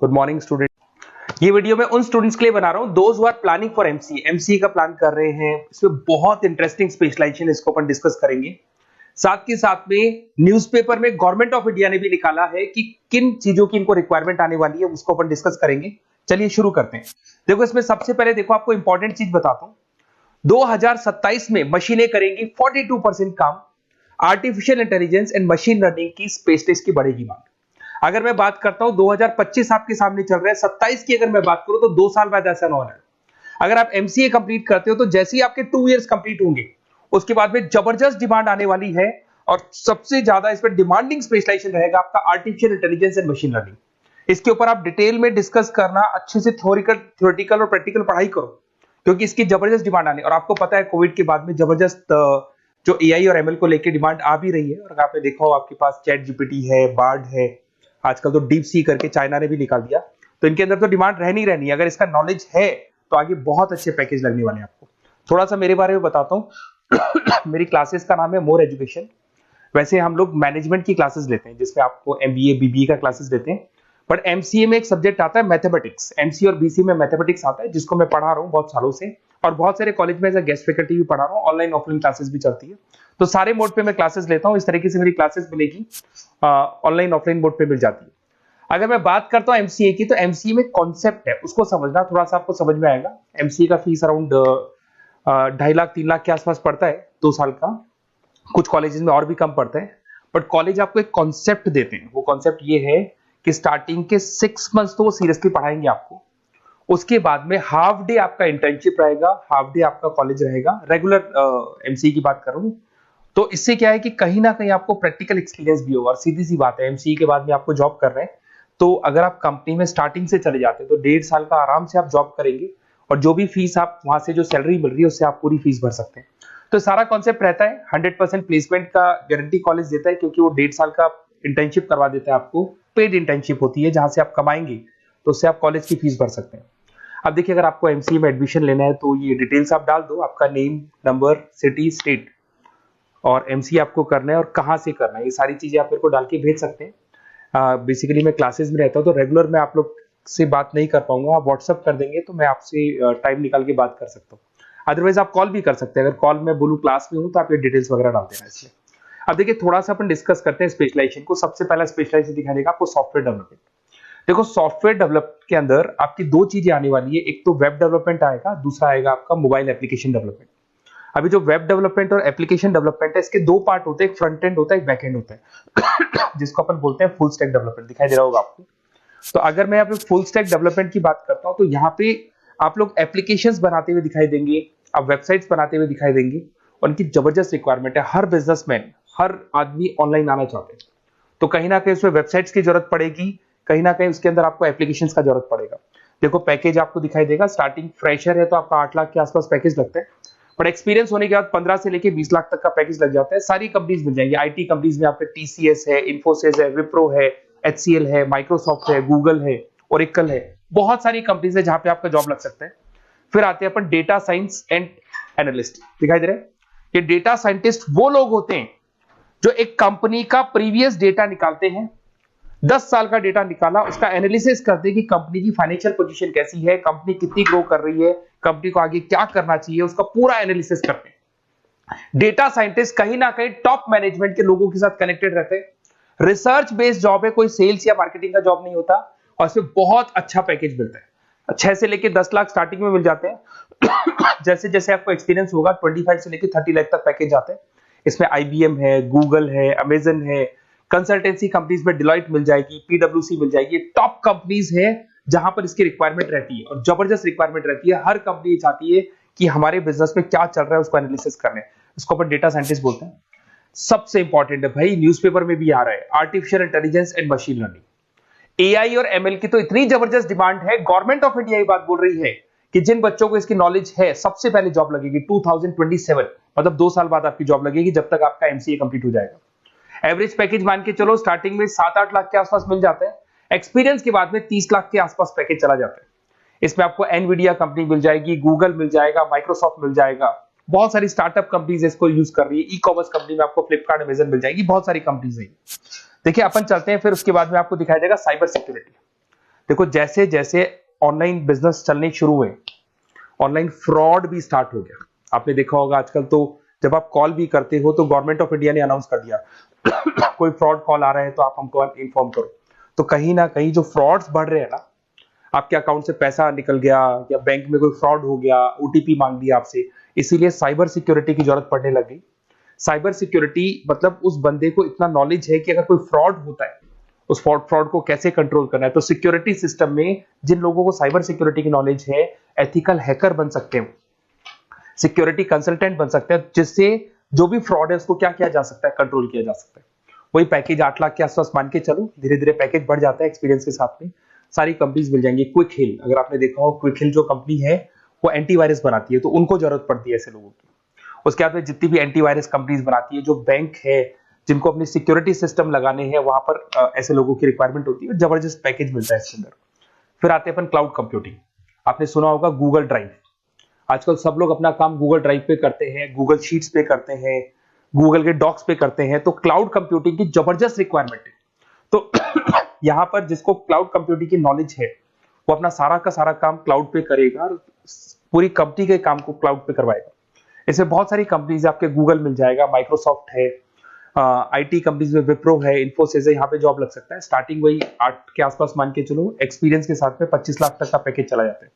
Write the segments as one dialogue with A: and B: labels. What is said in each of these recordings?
A: Good morning student. ये video मैं उन स्टूडेंट्स के लिए बना रहा हूं those who are planning for MCA, MCA का प्लान कर रहे हैं। इसमें बहुत इंटरेस्टिंग स्पेशलाइजेशन इसको अपन डिस्कस करेंगे। साथ के साथ में न्यूज़पेपर में गवर्नमेंट ऑफ इंडिया ने भी निकाला है कि किन चीजों की इनको रिक्वायरमेंट आने वाली है, उसको अपन डिस्कस करेंगे। चलिए शुरू करते हैं। देखो इसमें सबसे पहले देखो आपको इंपॉर्टेंट चीज बताता हूं। 2027 में मशीनें करेंगी 42% काम। Artificial intelligence and machine learning की स्पेशलिस्ट की बढ़ेगी मांग। अगर मैं बात करता हूं 2025 आपके सामने चल रहा है, 27 की अगर मैं बात करूं तो 2 साल बाद ऐसा ना होना है। अगर आप एमसीए कंप्लीट करते हो तो जैसे ही आपके 2 इयर्स कंप्लीट होंगे उसके बाद में जबरदस्त डिमांड आने वाली है और सबसे ज्यादा इस पर डिमांडिंग स्पेशलाइजेशन रहेगा आपका artificial intelligence and machine learning. इसके ऊपर आप डिटेल में डिस्कस करना, अच्छे से थ्योरेटिकल और प्रैक्टिकल पढ़ाई करो क्योंकि इसकी जबरदस्त डिमांड आने। और आपको पता है कोविड के बाद में जबरदस्त जो एआई और एमएल को लेकर डिमांड आ भी रही है। और आपने देखा हो आपके पास चैट जीपीटी है, बार्ड है, आजकल तो डीप सी करके चाइना ने भी निकाल दिया। तो इनके अंदर तो डिमांड रहनी रहनी है। अगर इसका नॉलेज है तो आगे बहुत अच्छे पैकेज लगने वाले हैं आपको। थोड़ा सा मेरे बारे में बताता हूँ। मेरी क्लासेस का नाम है मोर एजुकेशन। वैसे हम लोग मैनेजमेंट की क्लासेस लेते हैं जिसमें आपको एमबीए बीबीए का क्लासेस देते हैं। बट एमसीए में एक सब्जेक्ट आता है मैथमेटिक्स। एमसीए और बीसीए में मैथमेटिक्स आता है जिसको मैं पढ़ा रहा हूँ बहुत सालों से और बहुत सारे कॉलेज में एज अ गेस्ट फैकल्टी भी पढ़ा रहा हूँ। ऑनलाइन ऑफलाइन क्लासेस भी चलती है। तो सारे मोड पे मैं क्लासेस लेता हूँ। इस तरीके से मेरी क्लासेस मिलेगी, ऑनलाइन ऑफलाइन मोड पे मिल जाती है। अगर मैं बात करता हूं एमसीए की तो एमसीए में कॉन्सेप्ट है उसको समझना, थोड़ा सा आपको समझ में आएगा। एमसीए का फीस अराउंड 2.5 लाख 3 लाख के आसपास पड़ता है 2 साल का। कुछ कॉलेजेस में और भी कम पड़ता है। बट कॉलेज आपको एक कॉन्सेप्ट देते हैं। वो कॉन्सेप्ट ये है कि स्टार्टिंग के 6 मंथ्स तो वो सीरियसली पढ़ाएंगे आपको। उसके बाद में हाफ डे आपका इंटर्नशिप रहेगा, हाफ डे आपका कॉलेज रहेगा। रेगुलर एमसीए की बात कर रहा हूं। तो इससे क्या है कि कहीं ना कहीं आपको प्रैक्टिकल एक्सपीरियंस भी होगा। और सीधी सी बात है एमसीए के बाद में आपको जॉब कर रहे हैं तो अगर आप कंपनी में स्टार्टिंग से चले जाते हैं तो 1.5 साल का आराम से आप जॉब करेंगे और जो भी फीस आप वहां से जो सैलरी मिल रही है उससे आप पूरी फीस भर सकते हैं। तो सारा कॉन्सेप्ट रहता है। 100% प्लेसमेंट का गारंटी कॉलेज देता है क्योंकि वो 1.5 साल का इंटर्नशिप करवा देता है आपको। पेड इंटर्नशिप होती है जहां से आप कमाएंगे तो उससे आप कॉलेज की फीस भर सकते हैं। अब देखिए अगर आपको एमसीए में एडमिशन लेना है तो ये डिटेल्स आप डाल दो, आपका नेम, नंबर, सिटी, स्टेट और एमसीए आपको करना है और कहाँ से करना है। ये सारी चीजें आप मेरे को डाल के भेज सकते हैं। बेसिकली मैं क्लासेस में रहता हूँ तो रेगुलर मैं आप लोग से बात नहीं कर पाऊंगा। आप व्हाट्सअप कर देंगे तो मैं आपसे टाइम निकाल के बात कर सकता हूँ। अदरवाइज आप कॉल भी कर सकते हैं। अगर कॉल में बोलूँ क्लास में हूँ तो आप ये डिटेल्स वगैरह डाल देना इसमें। अब देखिए थोड़ा सा अपन डिस्कस करते हैं स्पेशलाइजेशन को। सबसे पहला स्पेशलाइजेशन दिखा देगा आपको सॉफ्टवेयर डेवलपमेंट। देखो सॉफ्टवेयर डेवलप के अंदर आपकी 2 चीजें आने वाली है। एक तो वेब डेवलपमेंट आएगा, दूसरा आएगा आपका मोबाइल एप्लीकेशन डेवलपमेंट। अभी जो वेब डेवलपमेंट और एप्लीकेशन डेवलपमेंट है इसके 2 पार्ट होते हैं, एक फ्रंट एंड होता है, एक बैक एंड होता है जिसको अपन बोलते हैं फुल स्टैक डेवलपमेंट। दिखाई दे रहा होगा आपको। तो अगर मैं यहाँ पे फुल स्टैक डेवलपमेंट की बात करता हूँ तो यहाँ पे आप लोग एप्लीकेशंस बनाते हुए दिखाई देंगे, आप वेबसाइट्स बनाते हुए दिखाई देंगे। उनकी जबरदस्त रिक्वायरमेंट है। हर बिजनेसमैन, हर आदमी ऑनलाइन आना चाहते हैं तो कहीं ना कहीं उसमें वेबसाइट्स की जरूरत पड़ेगी, कहीं ना कहीं उसके अंदर आपको एप्लीकेशंस का जरूरत पड़ेगा। देखो पैकेज आपको दिखाई देगा। स्टार्टिंग फ्रेशर है तो आपका 8 लाख के आसपास पैकेज लगता है। बट एक्सपीरियंस होने के बाद 15 से लेके 20 लाख तक का पैकेज लग जाता है। सारी कंपनीज मिल जाएंगी। आईटी कंपनीज में आपके टीसीएस है, इन्फोसिस है, विप्रो है, एचसीएल है, माइक्रोसॉफ्ट है, गूगल है, ओरेकल है। बहुत सारी कंपनीज है जहां पे आपका जॉब लग सकता है। फिर आते हैं अपन डेटा साइंस एंड एनालिस्ट। दिखाई दे रहे हैं? ये डेटा साइंटिस्ट वो लोग होते हैं जो एक कंपनी का प्रीवियस डेटा निकालते हैं। 10 साल का डेटा निकाला, उसका एनालिसिस करते हैं कि कंपनी की फाइनेंशियल पोजीशन कैसी है, कंपनी कितनी ग्रो कर रही है, कंपनी को आगे क्या करना चाहिए, उसका पूरा एनालिसिस करते हैं। डेटा साइंटिस्ट कहीं ना कहीं टॉप मैनेजमेंट के लोगों के साथ कनेक्टेड रहते हैं। रिसर्च बेस्ड जॉब है, कोई सेल्स या मार्केटिंग का जॉब नहीं होता और इसमें बहुत अच्छा पैकेज मिलता है। 6 से लेके 10 लाख स्टार्टिंग में मिल जाते हैं। जैसे जैसे आपको एक्सपीरियंस होगा 25 से लेके 30 लाख तक पैकेज आते हैं। इसमें आईबीएम है, गूगल है, अमेजन है, कंसल्टेंसी कंपनीज में डिलॉयट मिल जाएगी, पीडब्ल्यूसी मिल जाएगी। टॉप कंपनीज है जहां पर इसकी रिक्वायरमेंट रहती है और जबरदस्त रिक्वायरमेंट रहती है। हर कंपनी चाहती है कि हमारे बिजनेस में क्या चल रहा है उसको एनालिसिस करने। इसको अपन डेटा साइंटिस्ट बोलते हैं। सबसे इंपॉर्टेंट है भाई, न्यूज़पेपर में भी आ रहा है, artificial intelligence and machine learning. AI और एमएल की तो इतनी जबरदस्त डिमांड है। गवर्नमेंट ऑफ इंडिया ये बात बोल रही है कि जिन बच्चों को इसकी नॉलेज है सबसे पहले जॉब लगेगी 2027, मतलब 2 साल बाद आपकी जॉब लगेगी जब तक आपका एमसीए कंप्लीट हो जाएगा। एवरेज पैकेज मान के चलो स्टार्टिंग में 7-8 लाख के आसपास मिल जाते हैं। एक्सपीरियंस के बाद में 30 लाख के आसपास पैकेज चला जाता है। इसमें आपको एनवीडिया कंपनी मिल जाएगी, गूगल मिल जाएगा, माइक्रोसॉफ्ट मिल जाएगा। बहुत सारी स्टार्टअप कंपनीज इसको यूज कर रही है। ई कॉमर्स कंपनी में आपको फ्लिपकार्ट, अमेजन मिल जाएगी। बहुत सारी कंपनीज है। देखिए अपन चलते हैं फिर उसके बाद में आपको दिखाई देगा साइबर सिक्योरिटी। देखो जैसे जैसे ऑनलाइन बिजनेस चलने शुरू हुए, ऑनलाइन फ्रॉड भी स्टार्ट हो गया। आपने देखा होगा आजकल तो जब आप कॉल भी करते हो तो गवर्नमेंट ऑफ इंडिया ने अनाउंस कर दिया कोई फ्रॉड कॉल आ रहा है तो आप हमको इन्फॉर्म करो। तो कहीं ना कहीं जो फ्रॉड्स बढ़ रहे हैं ना, आपके अकाउंट से पैसा निकल गया या बैंक में कोई फ्रॉड हो गया, ओटीपी मांग लिया आपसे, इसीलिए साइबर सिक्योरिटी की जरूरत पड़ने लगी। साइबर सिक्योरिटी मतलब उस बंदे को इतना नॉलेज है कि अगर कोई फ्रॉड होता है उस फ्रॉड को कैसे कंट्रोल करना है। तो सिक्योरिटी सिस्टम में जिन लोगों को साइबर सिक्योरिटी की नॉलेज है, एथिकल हैकर बन सकते हैं, सिक्योरिटी कंसल्टेंट बन सकते हैं, जिससे जो भी फ्रॉड है उसको क्या किया जा सकता है, कंट्रोल किया जा सकता है। वही पैकेज 8 लाख के आसपास मान के चलो, धीरे धीरे पैकेज बढ़ जाता है एक्सपीरियंस के साथ में। सारी कंपनीज मिल जाएंगी। क्विक हिल, अगर आपने देखा हो, क्विक हिल जो कंपनी है वो एंटीवायरस बनाती है, तो उनको जरूरत पड़ती है ऐसे लोगों की। उसके बाद में जितनी भी एंटीवायरस कंपनीज बनाती है, जो बैंक है जिनको अपनी सिक्योरिटी सिस्टम लगाने हैं, वहां पर ऐसे लोगों की रिक्वायरमेंट होती है। जबरदस्त पैकेज मिलता है इसके अंदर। फिर आते हैं अपन क्लाउड कंप्यूटिंग। आपने सुना होगा गूगल ड्राइव। आजकल सब लोग अपना काम गूगल ड्राइव पे करते हैं, गूगल शीट्स पे करते हैं, गूगल के डॉक्स पे करते हैं। तो क्लाउड कंप्यूटिंग की जबरदस्त रिक्वायरमेंट है। तो यहाँ पर जिसको क्लाउड कंप्यूटिंग की नॉलेज है वो अपना सारा का सारा काम क्लाउड पे करेगा और पूरी कंपनी के काम को क्लाउड पे करवाएगा। इसमें बहुत सारी कंपनीज, आपके गूगल मिल जाएगा, माइक्रोसॉफ्ट है, आईटी कंपनीज में विप्रो है, इन्फोसिस है, यहाँ पे जॉब लग सकता है। स्टार्टिंग वही 8 के आसपास मान के चलो, एक्सपीरियंस के साथ में 25 लाख तक का पैकेज चला जाता है।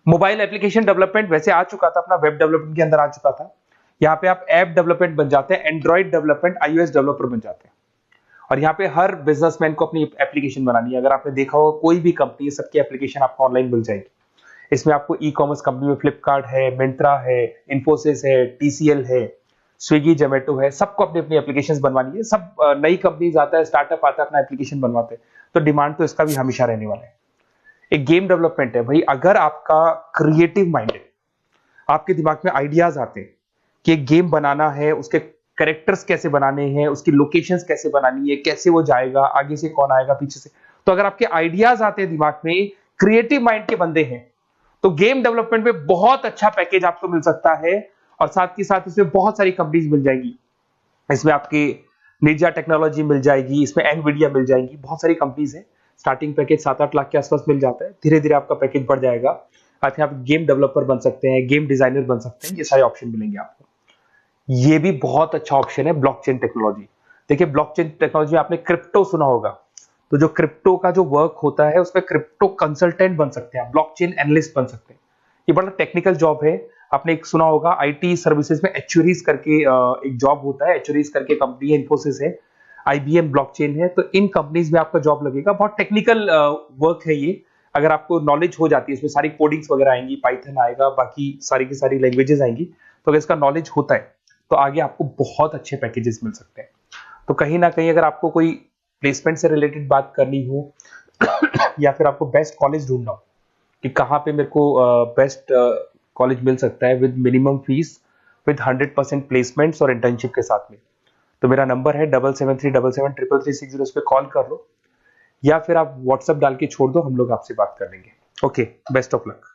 A: मोबाइल एप्लीकेशन डेवलपमेंट वैसे आ चुका था, अपना वेब डेवलपमेंट के अंदर आ चुका था। यहाँ पे आप ऐप डेवलपमेंट बन जाते हैं, एंड्रॉइड डेवलपमेंट, आईओएस डेवलपर बन जाते हैं। और यहाँ पे हर बिजनेसमैन को अपनी एप्लीकेशन बनानी है। अगर आपने देखा हो कोई भी कंपनी, सबकी एप्लीकेशन आपको ऑनलाइन मिल जाएगी। इसमें आपको ई कॉमर्स कंपनी में फ्लिपकार्ट है, मिंत्रा है, इन्फोसिस है, टीसीएल है, स्विगी, जोमेटो है, सबको अपनी अपनी एप्लीकेशन बनवानी है। सब नई कंपनीज आता है, स्टार्टअप आता है, अपना एप्लीकेशन बनवाते हैं। तो डिमांड तो इसका भी हमेशा रहने वाला है। एक गेम डेवलपमेंट है भाई। अगर आपका क्रिएटिव माइंड है, आपके दिमाग में आइडियाज आते हैं कि एक गेम बनाना है, उसके कैरेक्टर्स कैसे बनाने हैं, उसकी लोकेशंस कैसे बनानी है, कैसे वो जाएगा, आगे से कौन आएगा, पीछे से, तो अगर आपके आइडियाज आते हैं दिमाग में, क्रिएटिव माइंड के बंदे हैं, तो गेम डेवलपमेंट में बहुत अच्छा पैकेज आपको मिल सकता है। और साथ ही साथ इसमें बहुत सारी कंपनीज मिल जाएंगी। इसमें आपकी निंजा टेक्नोलॉजी मिल जाएगी, इसमें एनवीडिया मिल जाएंगी, बहुत सारी कंपनीज है। स्टार्टिंग पैकेज 7-8 लाख के आसपास मिल जाता है। धीरे धीरे आपका पैकेज बढ़ जाएगा। आप गेम डेवलपर बन सकते हैं, गेम डिजाइनर बन सकते हैं, ये सारे ऑप्शन मिलेंगे आपको। ये भी बहुत अच्छा ऑप्शन है ब्लॉकचेन टेक्नोलॉजी। देखिए ब्लॉकचेन टेक्नोलॉजी में आपने क्रिप्टो सुना होगा, तो जो क्रिप्टो का जो वर्क होता है उसमें क्रिप्टो कंसल्टेंट बन सकते हैं, ब्लॉकचेन एनालिस्ट बन सकते हैं। ये बड़ा टेक्निकल जॉब है। आपने एक सुना होगा आईटी सर्विसेज में एचुरीज करके एक जॉब होता है, एचुरीज करके कंपनी है, इन्फोसिस है, आईबीएम ब्लॉकचेन है। तो इन कंपनीज में आपका जॉब लगेगा। बहुत टेक्निकल वर्क है ये। अगर आपको नॉलेज हो जाती है, इसमें सारी कोडिंग्स वगैरह आएंगी, पाइथन आएगा, बाकी सारी की सारी लैंग्वेजेस आएंगी। तो अगर इसका नॉलेज होता है तो आगे आपको बहुत अच्छे पैकेजेस मिल सकते हैं। तो कहीं ना कहीं अगर आपको कोई प्लेसमेंट से रिलेटेड बात करनी हो या फिर आपको बेस्ट कॉलेज ढूंढना हो कि कहाँ पे मेरे को बेस्ट कॉलेज मिल सकता है with minimum fees, with 100% placements और इंटर्नशिप के साथ में, तो मेरा नंबर है 7737733360। उस पर कॉल कर लो या फिर आप व्हाट्सएप डाल के छोड़ दो, हम लोग आपसे बात कर लेंगे। Okay, best of luck.